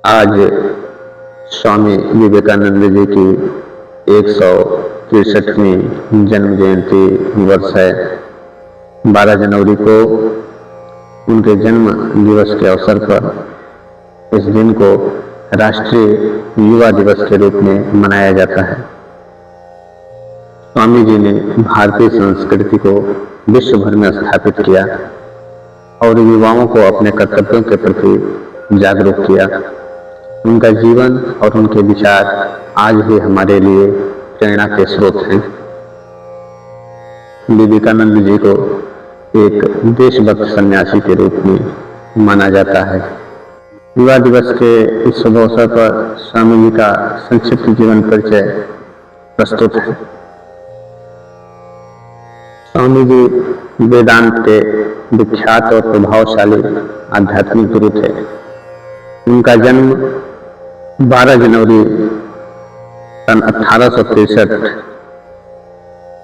आज स्वामी विवेकानंद जी की 163वीं जन्म जयंती वर्ष है। 12 जनवरी को उनके जन्म दिवस के अवसर पर इस दिन को राष्ट्रीय युवा दिवस के रूप में मनाया जाता है। स्वामी जी ने भारतीय संस्कृति को विश्व भर में स्थापित किया और युवाओं को अपने कर्तव्यों के प्रति जागरूक किया। उनका जीवन और उनके विचार आज भी हमारे लिए प्रेरणा के स्रोत हैं। विवेकानंद जी को एक देशभक्त सन्यासी के रूप में माना जाता है। युवा दिवस के इस शुभ अवसर पर स्वामी जी का संक्षिप्त जीवन परिचय प्रस्तुत है। स्वामी जी वेदांत के विख्यात और प्रभावशाली आध्यात्मिक गुरु थे। उनका जन्म 12 जनवरी सन 1863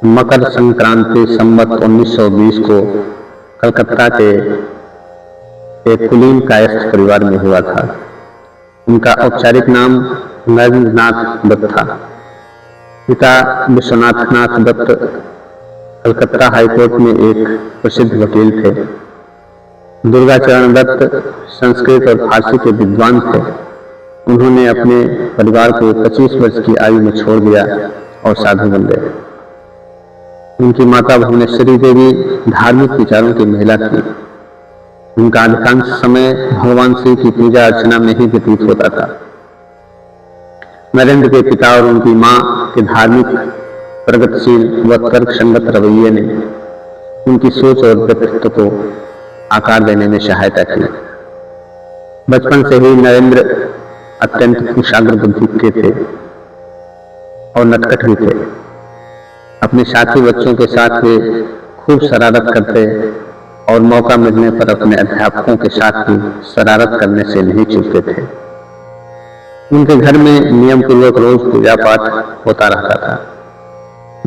मकर संक्रांति संवत 1920 को कलकत्ता के एक कुलीन कायस्थ परिवार में हुआ था। उनका औपचारिक नाम नरेंद्रनाथ दत्त था। पिता विश्वनाथनाथ दत्त कलकत्ता हाईकोर्ट में एक प्रसिद्ध वकील थे। दुर्गाचरण दत्त संस्कृत और फारसी के विद्वान थे। उन्होंने अपने परिवार को 25 वर्ष की आयु में छोड़ दिया और साधु बन गए। उनकी माता भुवनेश्वरी देवी धार्मिक विचारों की महिला थी। उनका अधिकांश समय भगवान शिव की पूजा अर्चना में ही व्यतीत होता था। नरेंद्र के पिता और उनकी मां के धार्मिक, प्रगतिशील व तर्क संगत रवैये ने उनकी सोच और व्यक्तित्व को आकार देने में सहायता की। बचपन से ही नरेंद्र अत्यंत कुशाग्र बुद्धि के थे और नटखट भी थे। अपने साथी बच्चों के साथ वे खूब शरारत करते और मौका मिलने पर अपने अध्यापकों के साथ भी शरारत करने से नहीं चूकते थे। उनके घर में नियम पूर्वक रोज पूजा पाठ होता रहता था।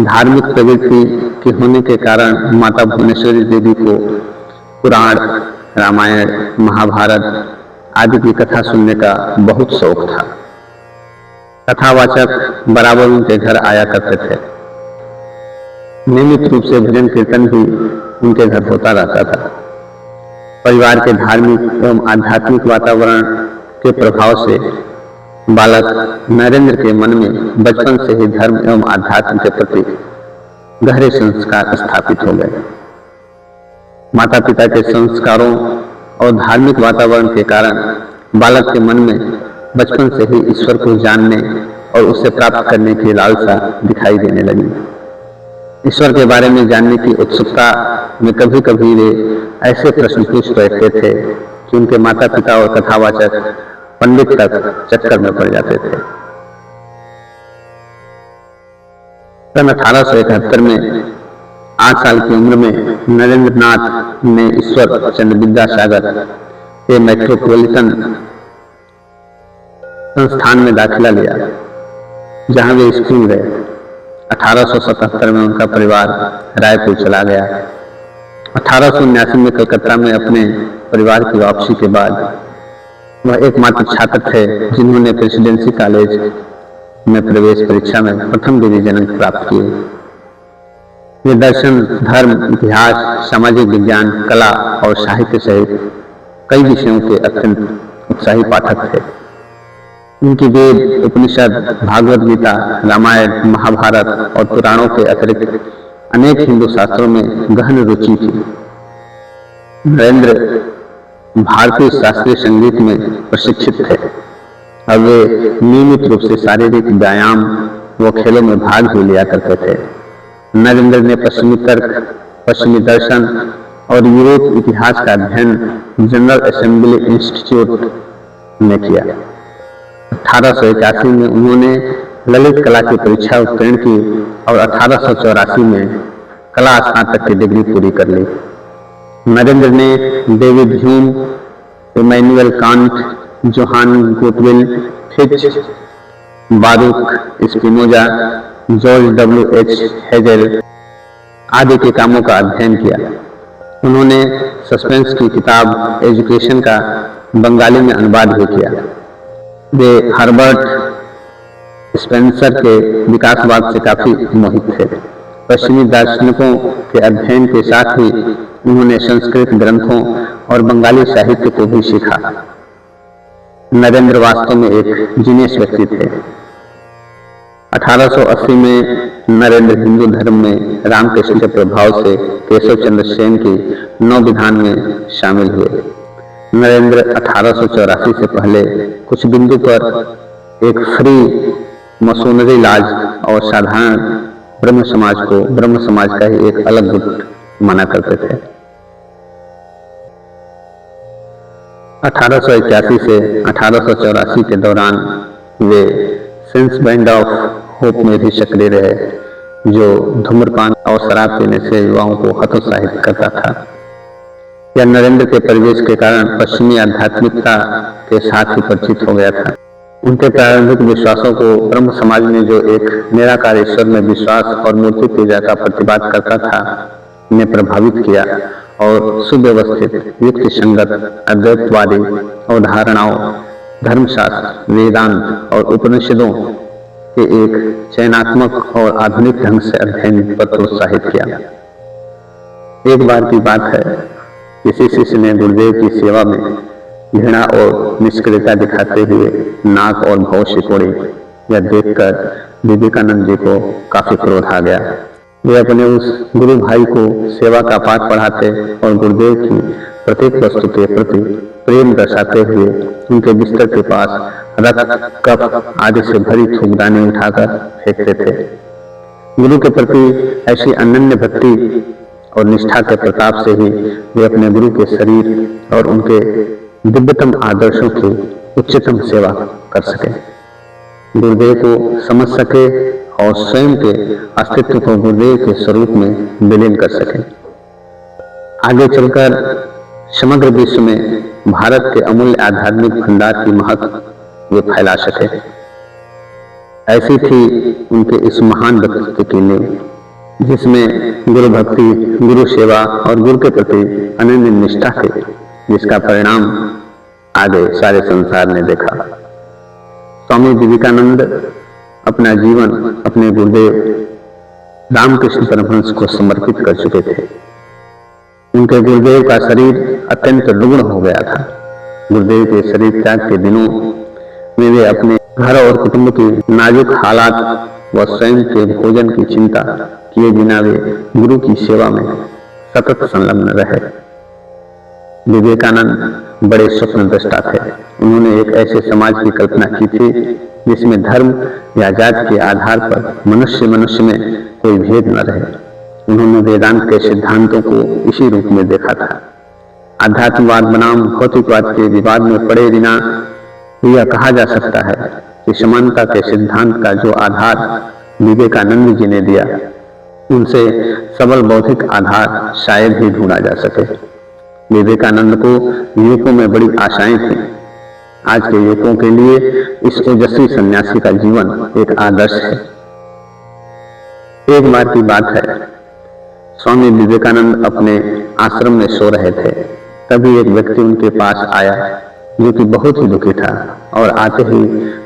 धार्मिक प्रवृत्ति के होने के कारण माता भुवनेश्वरी देवी को पुराण, रामायण, महाभारत आदि की कथा सुनने का बहुत शौक था। कथावाचक बराबर उनके घर आया करते थे। नियमित रूप से भजन कीर्तन भी उनके घर होता रहता था। परिवार के धार्मिक एवं आध्यात्मिक वातावरण के प्रभाव से बालक नरेंद्र के मन में बचपन से ही धर्म एवं आध्यात्म के प्रति गहरे संस्कार स्थापित हो गए। माता पिता के संस्कारों और धार्मिक वातावरण के कारण बालक के मन में बचपन से ही ईश्वर को जानने और उसे प्राप्त करने की लालसा दिखाई देने लगी। ईश्वर के बारे में जानने की उत्सुकता में कभी कभी वे ऐसे प्रश्न पूछ बैठते थे कि उनके माता पिता और कथावाचक पंडित तक चक्कर में पड़ जाते थे। सन 1871 में 8 साल की उम्र में नरेंद्रनाथ ने ईश्वर चंद्र विद्यासागर के मेट्रोपॉलिटन संस्थान में दाखिला लिया, जहां वे स्कूल गए। 1877 में उनका परिवार रायपुर चला गया। 1879 में कलकत्ता में अपने परिवार की वापसी के बाद वह एकमात्र छात्र थे जिन्होंने प्रेसिडेंसी कॉलेज में प्रवेश परीक्षा में प्रथम डिवीजन अंक प्राप्त किए। वे दर्शन, धर्म, इतिहास, सामाजिक विज्ञान, कला और साहित्य सहित कई विषयों के अत्यंत उत्साही पाठक थे। उनकी वेद, उपनिषद, भागवत गीता, रामायण, महाभारत और पुराणों के अतिरिक्त अनेक हिंदू शास्त्रों में गहन रुचि थी। नरेंद्र भारतीय शास्त्रीय संगीत में प्रशिक्षित थे और वे नियमित रूप से शारीरिक व्यायाम व खेलों में भाग भी लिया करते थे। नरेंद्र ने पश्चिमी तर्क, पश्चिमी दर्शन और यूरोप इतिहास का अध्ययन जनरल असेंबली इंस्टीट्यूट में किया। 1881 में उन्होंने ललित कला की परीक्षा उत्तीर्ण की और 1884 में कला स्नातक की डिग्री पूरी कर ली। नरेंद्र ने David Hume, Immanuel Kant, Johann Gottlieb, Fichte, Baruch Spinoza, George W.H. Hegel आदि के कामों का अध्ययन किया। उन्होंने सस्पेंस की किताब एजुकेशन का बंगाली में अनुवाद भी किया। वे हर्बर्ट स्पेंसर के विकासवाद से काफी मोहित थे। पश्चिमी दार्शनिकों के अध्ययन के साथ ही उन्होंने संस्कृत ग्रंथों और बंगाली साहित्य को भी सीखा। नरेंद्र वास्तव में एक जीनियस व्यक्ति थे। 1880 में नरेंद्र हिंदू धर्म में रामकृष्ण के प्रभाव से केशव चंद्र सेन की 9 विधान में शामिल हुए। नरेंद्र 1884 से पहले कुछ बिंदु पर एक फ्री मसोनरी लॉज और साधारण ब्रह्म समाज को ब्रह्म समाज का ही एक अलग गुट माना करते थे। 1881 से 1884 के दौरान वे सेंस बैंड ऑफ होप में भी सक्रिय रहे, जो धूम्रपान और शराब पीने से युवाओं को हतोत्साहित करता था। यह नरेंद्र के परिवेश के कारण पश्चिमी आध्यात्मिकता के साथ ही परिचित हो गया था। उनके प्रारंभिक विश्वासों को ब्रह्म समाज में जो एक निराकार ईश्वर में विश्वास और मूर्ति पूजा का प्रतिवाद करता था ने प्रभावित किया और सुव्यवस्थित युक्ति संगत अद्वैतवादी अवधारणाओं, धर्मशास्त्र, वेदांत और उपनिषदों के एक चयनात्मक और आधुनिक ढंग से अध्ययन पर प्रोत्साहित किया। एक बार की बात है, किसी शिष्य ने गुरुदेव की सेवा में घृणा और निष्क्रियता दिखाते हुए नाक और भौं सिकोड़े। यह देखकर विवेकानंद जी को काफी क्रोध आ गया। वे अपने उस गुरु भाई को सेवा का पाठ पढ़ाते और गुरुदेव की प्रत्येक वस्तु के प्रति प्रेम दर्शाते हुए उनके बिस्तर के पास रक्त, कफ आदि से भरी थूकदानी उठाकर फेंकते थे। गुरु के प्रति ऐसी अनन्य भक्ति और निष्ठा के प्रताप से ही वे अपने गुरु के शरीर और उनके दिव्यतम आदर्शों की उच्चतम सेवा कर सके, गुरुदेव को समझ सके और स्वयं के अस्तित्व को गुरुदेव के स्वरूप में विलीन कर सके। आगे चलकर समग्र विश्व में भारत के अमूल्य आध्यात्मिक भंडार की महक वे फैला सके। ऐसी थी उनके इस महान व्यक्तित्व की नींव, जिसमें गुरु भक्ति, गुरु सेवा और गुरु के प्रति अनन्य निष्ठा थी, जिसका परिणाम आगे सारे संसार ने देखा। स्वामी विवेकानंद अपना जीवन अपने गुरुदेव रामकृष्ण परमहंस को समर्पित कर चुके थे। उनके गुरुदेव का शरीर अत्यंत रुग्ण हो गया था। गुरुदेव के शरीर त्याग के दिनों में वे अपने घर और कुटुंब की नाजुक हालात व स्वयं के भोजन की चिंता किए बिना वे गुरु की सेवा में सतत संलग्न रहे। विवेकानंद बड़े स्वप्नद्रष्टा थे। उन्होंने एक ऐसे समाज की कल्पना की थी जिसमें धर्म या जाति के आधार पर मनुष्य में कोई भेद न रहे। उन्होंने वेदांत के सिद्धांतों को इसी रूप में देखा था। आध्यात्मवाद बनाम भौतिकवाद के विवाद में पड़े बिना यह कहा जा सकता है कि समानता के सिद्धांत का जो आधार विवेकानंद जी ने दिया, उनसे सबल बौद्धिक आधार शायद ही ढूंढा जा सके। विवेकानंद को युवकों में बड़ी आशाएं थी। आज के युवकों के लिए इस ओजस्वी सन्यासी का जीवन एक आदर्श है। एक बार की बात है, स्वामी विवेकानंद अपने आश्रम में सो रहे थे। तभी एक व्यक्ति उनके पास आया जो कि बहुत ही दुखी था और आते ही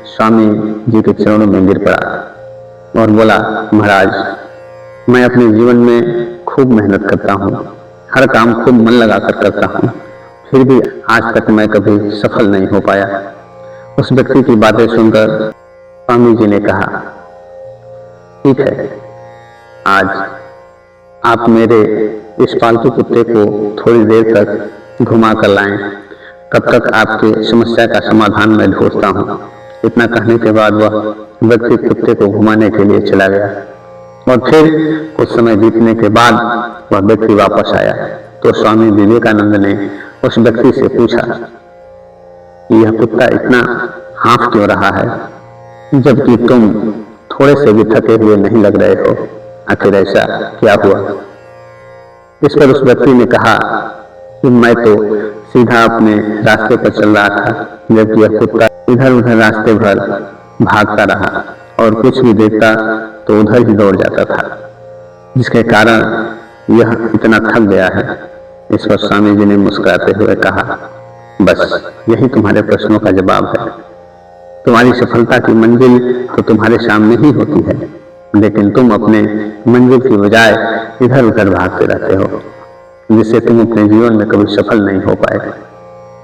स्वामी जी के चरणों में गिर पड़ा और बोला, महाराज, मैं अपने जीवन में खूब मेहनत करता हूँ, हर काम खूब मन लगाकर करता हूँ, फिर भी आज तक मैं कभी सफल नहीं हो पाया। उस व्यक्ति की बातें सुनकर स्वामी जी ने कहा, ठीक है, आज आप मेरे इस पालतू कुत्ते को थोड़ी देर तक घुमा कर लाएं, कब तक आपकी समस्या का समाधान मैं ढूंढता हूँ। इतना कहने के बाद वह व्यक्ति कुत्ते को घुमाने के लिए चला गया और फिर कुछ समय बीतने के बाद वह व्यक्ति वापस आया तो स्वामी विवेकानंद ने उस व्यक्ति से पूछा कि यह कुत्ता इतना हाँफ क्यों रहा है, जबकि तुम थोड़े से भी थके हुए नहीं लग रहे हो, आखिर ऐसा क्या हुआ? इस पर उस व्यक्ति ने कहा कि मैं तो सीधा अपने रास्ते पर चल रहा था, जबकि यह कुत्ता इधर उधर रास्ते भर भागता रहा और कुछ भी देखता तो उधर ही दौड़ जाता था, जिसके कारण यह इतना थक गया है। इस पर स्वामी जी ने मुस्कुराते हुए कहा, बस यही तुम्हारे प्रश्नों का जवाब है। तुम्हारी सफलता की मंजिल तो तुम्हारे सामने ही होती है, लेकिन तुम अपने मंजिल की बजाय इधर उधर भागते रहते हो, जिससे तुम अपने जीवन में कभी सफल नहीं हो पाए।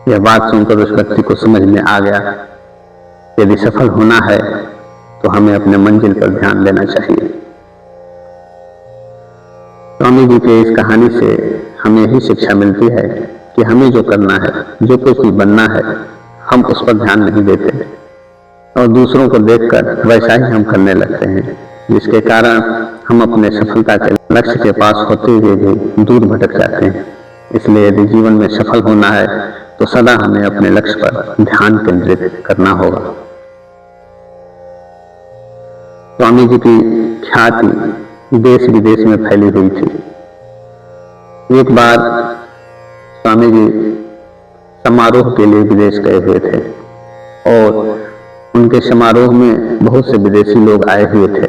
यह बात सुनकर उस व्यक्ति को समझ में आ गया, यदि सफल होना है तो हमें अपने मंजिल पर ध्यान देना चाहिए। स्वामी जी की इस कहानी से हमें यही शिक्षा मिलती है कि हमें जो करना है, जो कुछ भी बनना है, हम उस पर ध्यान नहीं देते और दूसरों को देखकर वैसा ही हम करने लगते हैं, जिसके कारण हम अपने सफलता के लक्ष्य के पास होते हुए भी दूर भटक जाते हैं। इसलिए यदि जीवन में सफल होना है तो सदा हमें अपने लक्ष्य पर ध्यान केंद्रित करना होगा। स्वामी जी की ख्याति देश विदेश में फैली हुई थी। एक बार स्वामी जी समारोह के लिए विदेश गए हुए थे और उनके समारोह में बहुत से विदेशी लोग आए हुए थे।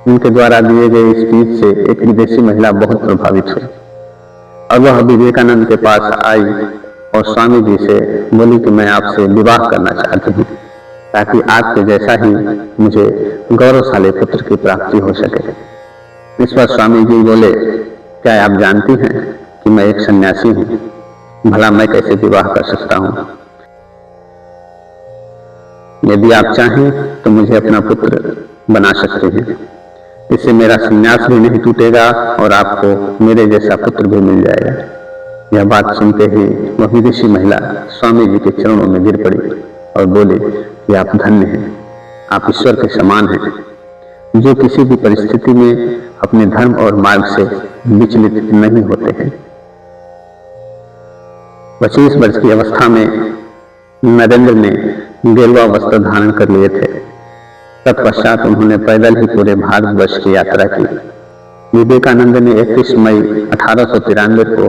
उनके द्वारा दिए गए स्पीच से एक विदेशी महिला बहुत प्रभावित हुई और वह विवेकानंद के पास आई और स्वामी जी से बोली कि मैं आपसे विवाह करना चाहती हूँ, ताकि आपके जैसा ही मुझे गौरवशाली पुत्र की प्राप्ति हो सके। इस पर स्वामी जी बोले, क्या आप जानती हैं कि मैं एक सन्यासी हूँ, भला मैं कैसे विवाह कर सकता हूँ? यदि आप चाहें तो मुझे अपना पुत्र बना सकते हैं, इससे मेरा संन्यास भी नहीं टूटेगा और आपको मेरे जैसा पुत्र भी मिल जाएगा। यह बात सुनते ही वह विदेशी महिला स्वामी जी के चरणों में गिर पड़ी और बोली कि आप धन्य हैं, आप ईश्वर के समान हैं, जो किसी भी परिस्थिति में अपने धर्म और मार्ग से विचलित नहीं होते हैं। 25 वर्ष की अवस्था में नरेंद्र ने गेरुआ वस्त्र धारण कर लिए थे। तत्पश्चात उन्होंने पैदल ही पूरे भारतवर्ष की यात्रा की। विवेकानंद ने 31 मई 1893 को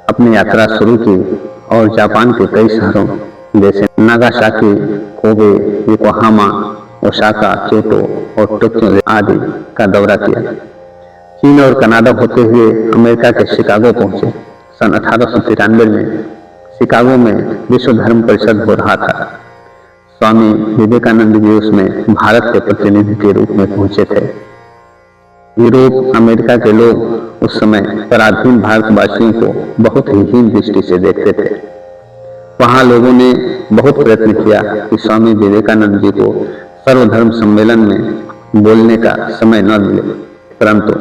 अपनी यात्रा शुरू की और जापान के कई शहरों जैसे Nagasaki, Kobe, Yokohama, Osaka, Kyoto और टोक्यो आदि का दौरा किया। चीन और कनाडा होते हुए अमेरिका के शिकागो पहुंचे। सन 1893 में शिकागो में विश्व धर्म परिषद हो रहा था। स्वामी विवेकानंद जी उसमें भारत के प्रतिनिधि के रूप में पहुंचे थे। यूरोप, अमेरिका के लोग उस समय पराधीन भारतवासियों को बहुत ही हीन दृष्टि से देखते थे। वहां लोगों ने बहुत प्रयत्न किया कि स्वामी विवेकानंद जी को सर्वधर्म सम्मेलन में बोलने का समय न मिले, परंतु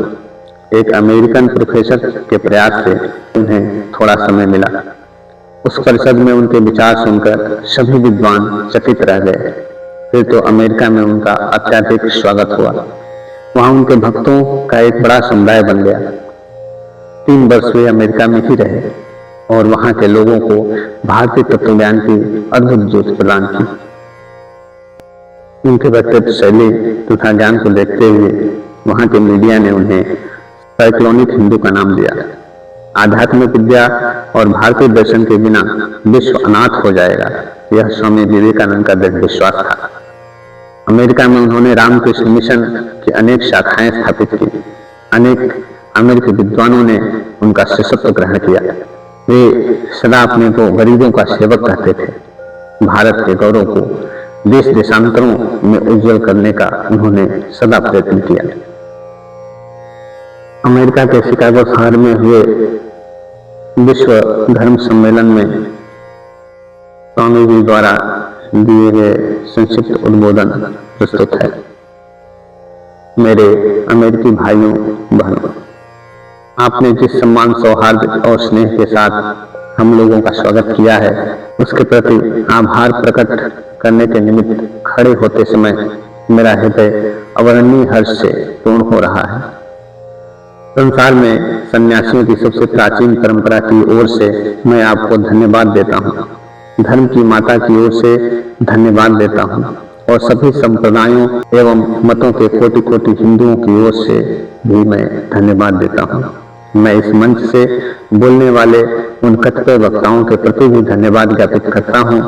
एक अमेरिकन प्रोफेसर के प्रयास से उन्हें थोड़ा समय मिला। उस परिषद में उनके विचार सुनकर सभी विद्वान चकित रह गए। फिर तो अमेरिका में उनका अत्यधिक स्वागत हुआ। वहां उनके भक्तों का एक बड़ा समुदाय बन गया। 3 वर्ष वे अमेरिका में ही रहे और वहां के लोगों को भारतीय तत्वज्ञान की अद्भुत ज्योति प्रदान की। उनके व्यक्तित्व शैली तथा ज्ञान को देखते हुए वहां के मीडिया ने उन्हें साइक्लोनिक हिंदू का नाम दिया। आध्यात्मिक विद्या और भारतीय दर्शन के बिना विश्व अनाथ हो जाएगा, यह स्वामी विवेकानंद का दृढ़ विश्वास था। अमेरिका में उन्होंने रामकृष्ण मिशन की अनेक शाखाएं स्थापित की। अनेक अमेरिकी विद्वानों ने उनका शिष्यत्व ग्रहण किया। वे सदा अपने को गरीबों का सेवक कहते थे। भारत के गौरव को देश देशांतरों में उज्जवल करने का उन्होंने सदा प्रयत्न किया। अमेरिका के शिकागो शहर में हुए विश्व धर्म सम्मेलन में स्वामी जी द्वारा दिए गए संक्षिप्त उद्बोधन प्रस्तुत है। मेरे अमेरिकी भाइयों बहनों, आपने जिस सम्मान, सौहार्द और स्नेह के साथ हम लोगों का स्वागत किया है, उसके प्रति आभार प्रकट करने के निमित्त खड़े होते समय मेरा हृदय अवर्णनीय हर्ष से पूर्ण हो रहा है। संसार में सन्यासियों की सबसे प्राचीन परंपरा की ओर से मैं आपको धन्यवाद देता हूँ। धर्म की माता की ओर से धन्यवाद देता हूँ और सभी संप्रदायों एवं मतों के कोटि कोटि हिंदुओं की ओर से भी मैं धन्यवाद देता हूँ। मैं इस मंच से बोलने वाले उन कतिपय वक्ताओं के प्रति भी धन्यवाद ज्ञापित करता हूँ,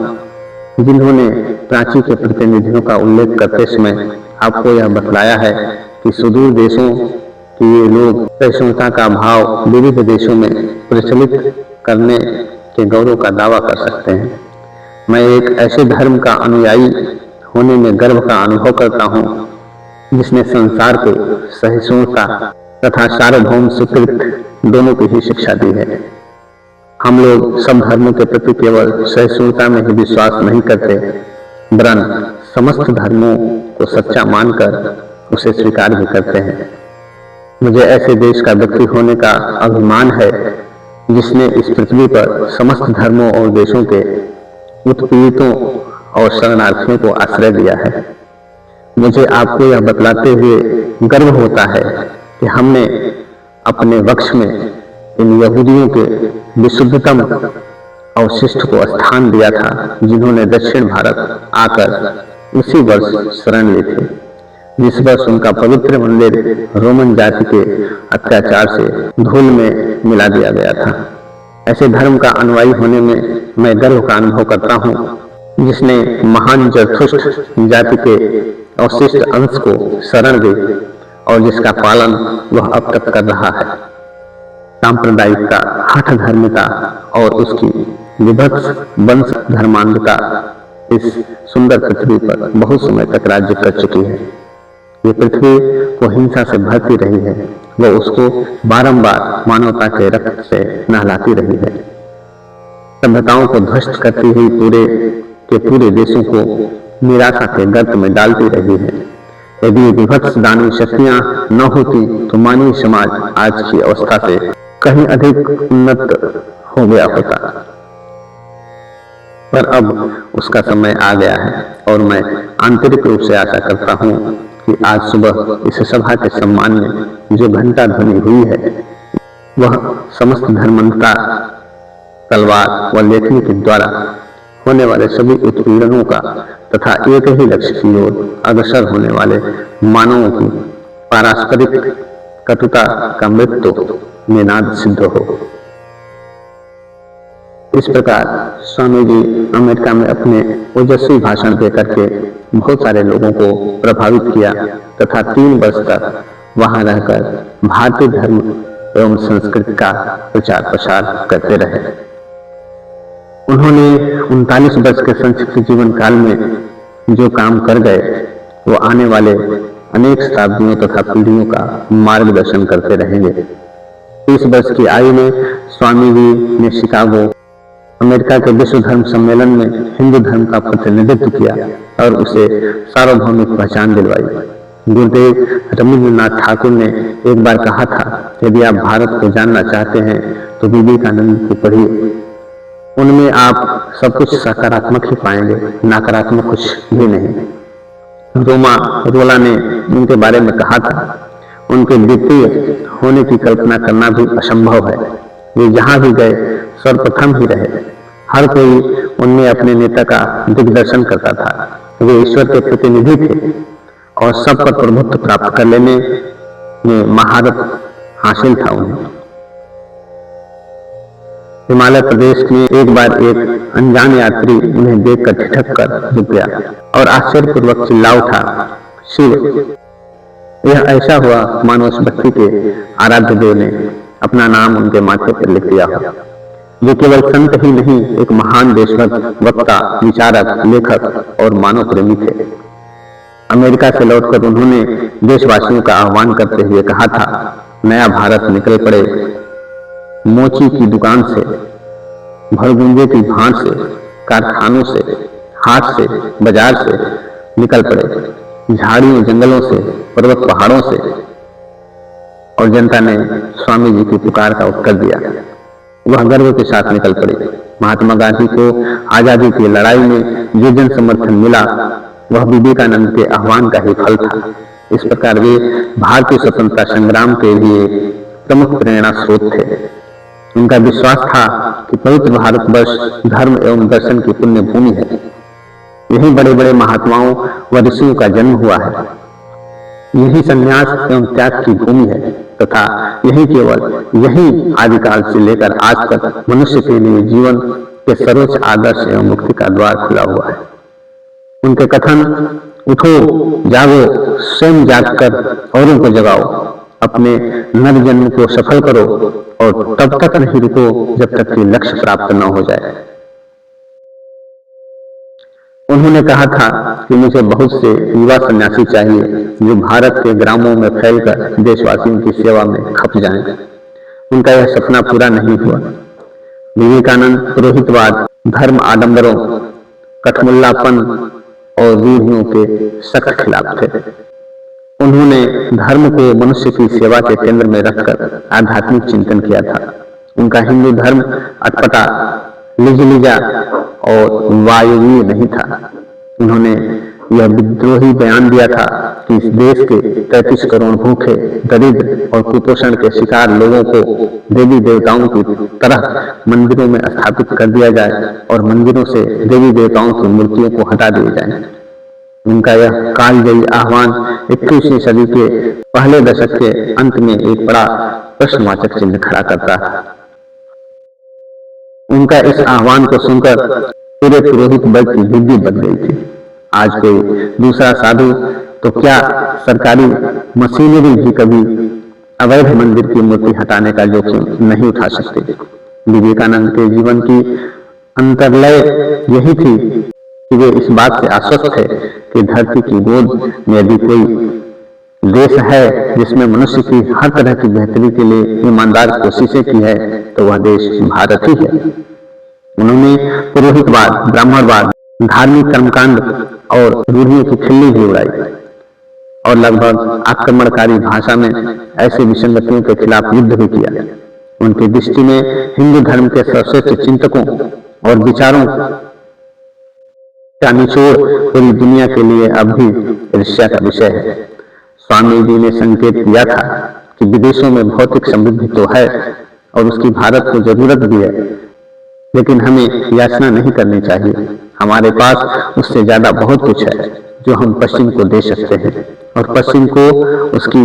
जिन्होंने प्राची के प्रतिनिधियों का उल्लेख करते समय आपको यह बतलाया है कि सुदूर देशों कि ये लोग सहिष्णुता का भाव विविध देशों में प्रचलित करने के गौरव का दावा कर सकते हैं। मैं एक ऐसे धर्म का अनुयायी होने में गर्व का अनुभव करता हूँ, जिसने संसार को सहिष्णुता तथा सार्वभौम स्वीकृत दोनों की ही शिक्षा दी है। हम लोग सब धर्मों के प्रति केवल सहिष्णुता में ही विश्वास नहीं करते, वरन समस्त धर्मों को सच्चा मानकर उसे स्वीकार भी करते हैं। मुझे ऐसे देश का व्यक्ति होने का अभिमान है जिसने इस पृथ्वी पर समस्त धर्मों और देशों के उत्पीड़ितों और शरणार्थियों को आश्रय दिया है। मुझे आपको यह बतलाते हुए गर्व होता है कि हमने अपने वक्ष में इन यहूदियों के विशुद्धतम अवशिष्ट को स्थान दिया था, जिन्होंने दक्षिण भारत आकर उसी वर्ष शरण ली थी, जिस वर्ष उनका पवित्र मंदिर रोमन जाति के अत्याचार से धूल में मिला दिया गया था। ऐसे धर्म का अनुयायी होने में मैं गर्व का अनुभव करता हूँ, जिसने महान जरथुस्त्र जाति के अवशिष्ट अंश को शरण दी और जिसका पालन वह अब तक कर रहा है। सांप्रदायिकता, हठ धर्मिता और उसकी विभत्स वंश धर्मांधता इस सुंदर पृथ्वी पर बहुत समय तक राज्य कर चुकी है। ये पृथ्वी को हिंसा से भरती रही है, वह उसको बारंबार मानवता के रक्त से नहलाती रही है, सभ्यताओं को ध्वस्त करती हुई पूरे देशों को निराशा के गर्त में डालती रही है। यदि विभत्स दानवी शक्तियां न होती तो मानवीय समाज आज की अवस्था से कहीं अधिक उन्नत हो गया होता, पर अब उसका समय आ गया है और मैं आंतरिक रूप से आशा करता हूँ कि आज सुबह इस सभा के सम्मान में जो घंटा ध्वनि हुई है वह समस्त धर्मांधता, तलवार व लेखनी के द्वारा होने वाले सभी उत्पीड़नों का तथा एक ही लक्ष्य की ओर अग्रसर होने वाले मानवों की पारस्परिक कटुता का मृत्यु निनाद सिद्ध हो। इस प्रकार स्वामी जी अमेरिका में अपने ओजस्वी भाषण देकर के बहुत सारे लोगों को प्रभावित किया तथा 3 वर्ष तक वहां रहकर भारतीय धर्म एवं संस्कृति का प्रचार प्रसार करते रहे। उन्होंने 39 वर्ष के संक्षिप्त जीवन काल में जो काम कर गए वो आने वाले अनेक शताब्दियों तथा पीढ़ियों का मार्गदर्शन करते रहेंगे। 30 वर्ष की आयु में स्वामी जी ने शिकागो अमेरिका के विश्व धर्म सम्मेलन में हिंदू धर्म का प्रतिनिधित्व किया और उसे सार्वभौमिक पहचान दिलवाई। गुरुदेव रवींद्रनाथ ठाकुर ने एक बार कहा था, यदि आप भारत को जानना चाहते हैं तो विवेकानंद को पढ़िए, उनमें आप सब कुछ सकारात्मक ही पाएंगे, नकारात्मक कुछ भी नहीं। रोमा रोला ने उनके बारे में कहा था, उनके द्वितीय होने की कल्पना करना भी असंभव है। वे जहां भी गए सर्वप्रथम ही रहे। हर कोई उनमें अपने नेता का दिग्दर्शन करता था। वे ईश्वर के प्रतिनिधि थे और सब पर प्रभुत्व प्राप्त कर लेने में महारत हासिल था उन्हें। हिमालय प्रदेश में एक बार एक अनजान यात्री उन्हें देखकर ठिठक कर रुक गया और आश्चर्यपूर्वक चिल्ला उठा, शिव! यह ऐसा हुआ मानो उस व्यक्ति के आराध्य देव ने अपना नाम उनके माथे पर लिख दिया हो। वे केवल संत ही नहीं, एक महान देशभक्त, वक्ता, विचारक, लेखक और मानव प्रेमी थे। अमेरिका से लौटकर उन्होंने देशवासियों का आह्वान करते हुए कहा था, नया भारत निकल पड़े, मोची की दुकान से, भरगुंजे की भांट से, कारखानों से, हाट से, बाजार से निकल पड़े, झाड़ियों जंगलों से, पर्वत पहाड़ों से। और जनता ने स्वामी जी की पुकार का उत्तर दिया। वह गर्व के साथ निकल पड़े। महात्मा गांधी को आजादी की लड़ाई में जो जन समर्थन मिला वह विवेकानंद के आह्वान का ही फल था। इस प्रकार वे भारतीय स्वतंत्रता संग्राम के लिए प्रमुख प्रेरणा स्रोत थे। उनका विश्वास था कि पवित्र भारतवर्ष धर्म एवं दर्शन की पुण्य भूमि है। यही बड़े बड़े महात्माओं व ऋषियों का जन्म हुआ है। यही संन्यास एवं त्याग की भूमि है तथा यही आदिकाल से लेकर आज तक मनुष्य के लिए जीवन के सर्वोच्च आदर्श एवं मुक्ति का द्वार खुला हुआ है। उनके कथन, उठो, जागो, स्वयं जागकर औरों को जगाओ, अपने नर जन्म को सफल करो और तब तक नहीं रुको जब तक कि लक्ष्य प्राप्त न हो जाए। उन्होंने कहा था कि मुझे बहुत से युवा सन्यासी चाहिए जो भारत के ग्रामों में फैलकर देशवासियों की सेवा में खप जाएं। उनका यह सपना पूरा नहीं हुआ। विवेकानंद पुरोहितवाद, धर्म आडंबरों, कठमुल्लापन और रूढ़ियों के सख्त खिलाफ थे। उन्होंने धर्म को मनुष्य की सेवा के केंद्र में रखकर आध्यात्मिक चिंतन किया था। उनका हिंदू धर्म अटपटा, लिजलिजा और वायवीय नहीं था। उन्होंने यह विद्रोही बयान दिया था कि इस देश के 33 करोड़ भूखे, दरिद्र और कुपोषण के शिकार लोगों को देवी देवताओं की तरह मंदिरों में स्थापित कर दिया जाए और मंदिरों से देवी देवताओं की मूर्तियों को हटा दिए जाए। उनका यह कालजयी आह्वान 21वीं सदी के पहले दशक के अंत में एक बड़ा प्रश्नवाचक चिन्ह खड़ा करता है। उनका इस आह्वान को सुनकर पूरे पुरोहित वर्ग की जिंदगी बदल गई थी। आज कोई दूसरा साधु तो क्या सरकारी मशीनरी भी कभी अवैध मंदिर की मूर्ति हटाने का जोखिम नहीं उठा सकते। विवेकानंद के जीवन की अंतर्लय यही थी कि वे इस बात से आश्वस्त थे कि धरती की गोद में यदि कोई देश है जिसमें मनुष्य की हर तरह की बेहतरी के लिए ईमानदार कोशिशें की है तो वह देश भारत ही है। उन्होंने पुरोहितवाद, ब्राह्मणवाद, धार्मिक कर्मकांड और रूढ़ियों की खिल्ली भी उड़ाई और लगभग आक्रमणकारी भाषा में ऐसे विसंगतियों के खिलाफ युद्ध भी किया। उनकी दृष्टि में हिंदू धर्म के सर्वश्रेष्ठ चिंतकों और विचारों का निचोड़ पूरी दुनिया के लिए अब भी ईर्ष्या का विषय है। स्वामी जी ने संकेत दिया था कि विदेशों में भौतिक समृद्धि तो है और उसकी भारत को जरूरत भी है, लेकिन हमें याचना नहीं करनी चाहिए। हमारे पास उससे ज्यादा बहुत कुछ है जो हम पश्चिम को दे सकते हैं और पश्चिम को उसकी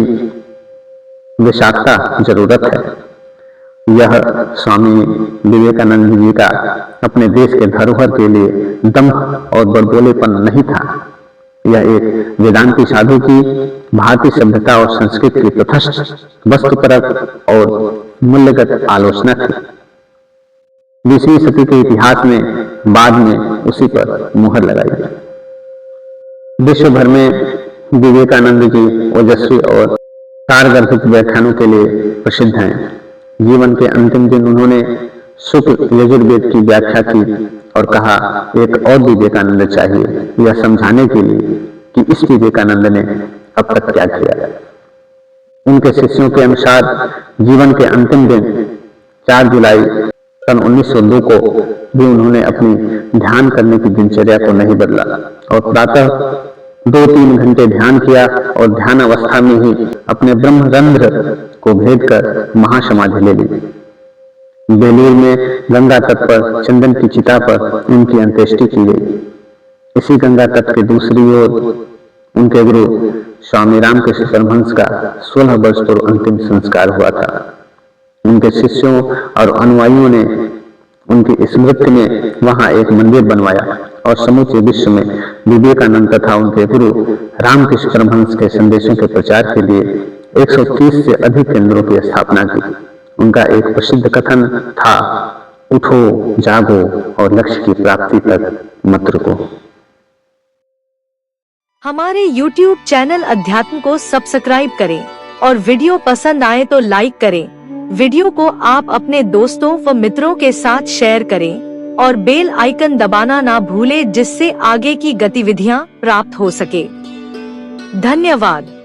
विशाखता जरूरत है। यह स्वामी विवेकानंद जी का अपने देश के धरोहर के लिए दम्भ और बड़बोलेपन नहीं था। यह एक वेदांती साधु की भारतीय सभ्यता और संस्कृति की तटस्थ, वस्तुपरक और मूल्यगत आलोचना थी। 20वीं सदी के इतिहास में बाद में उसी पर मुहर लगाई। विश्व भर में विवेकानंद जी ओजस्वी और सारगर्भित व्याख्यानों के लिए प्रसिद्ध हैं। जीवन के अंतिम दिन उन्होंने शुक्ल यजुर्वेद की व्याख्या की और कहा, एक और विवेकानंद चाहिए, यह समझाने के लिए कि इस विवेकानंद ने अब तक क्या किया। उनके शिष्यों के अनुसार जीवन के अंतिम दिन 4 जुलाई सन 1902 को भी उन्होंने अपनी ध्यान करने की दिनचर्या को नहीं बदला और प्रातः 2-3 घंटे ध्यान किया और ध्यान अवस्था में ही अपने ब्रह्मरंध्र को भेद कर महासमाधि ले ली। बेलूर में गंगा तट पर चंदन की चिता पर उनकी अंत्येष्टि की गई। इसी गंगा तट के दूसरी ओर उनके गुरु स्वामी रामकृष्ण परमहंस का 16 वर्ष पूर्व अंतिम संस्कार हुआ था। उनके शिष्यों और अनुयायियों ने उनकी स्मृति में वहां एक मंदिर बनवाया और समूचे विश्व में विवेकानंद तथा उनके गुरु रामकृष्ण परमहंस के संदेशों के प्रचार के लिए 130 से अधिक केंद्रों की स्थापना की। उनका एक प्रसिद्ध कथन था, उठो, जागो और लक्ष्य की प्राप्ति तक मत रुको। हमारे YouTube चैनल अध्यात्म को सब्सक्राइब करें और वीडियो पसंद आए तो लाइक करें। वीडियो को आप अपने दोस्तों व मित्रों के साथ शेयर करें और बेल आइकन दबाना ना भूलें जिससे आगे की गतिविधियां प्राप्त हो सके। धन्यवाद।